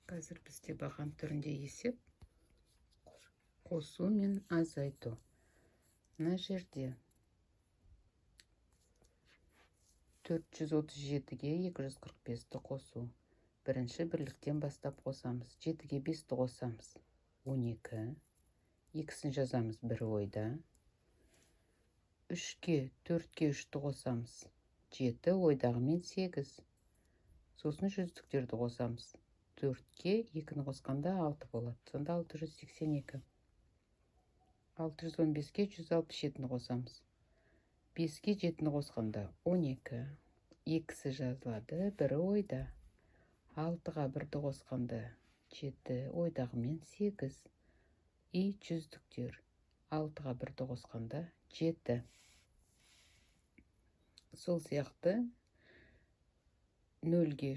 Қазір бізде баған түрінде есеп қосу мен азайту. Мына жерде 437-ге 245-ті қосу. Бірінші бірліктен бастап қосамыз. 7-ге 5-ті қосамыз. 12. Екісін жазамыз бір ойда. 3-ге 4-ге 3-ті қосамыз. 7, ойдағымен 8. Сосын жүздіктерді қосамыз. 4-ге 2-ні қосқанда 6 болады. Сонда 682. 615-ге 167-ні қосамыз. 5-ге 7-ні қосқанда 12. Екісі жазылады, бірі ойда. 6-ға 1-ді қосқанда 7, ойдағымен 8. И жүздіктер. 6-ға 1-ді қосқанда 7. Сол сияқты 0-ге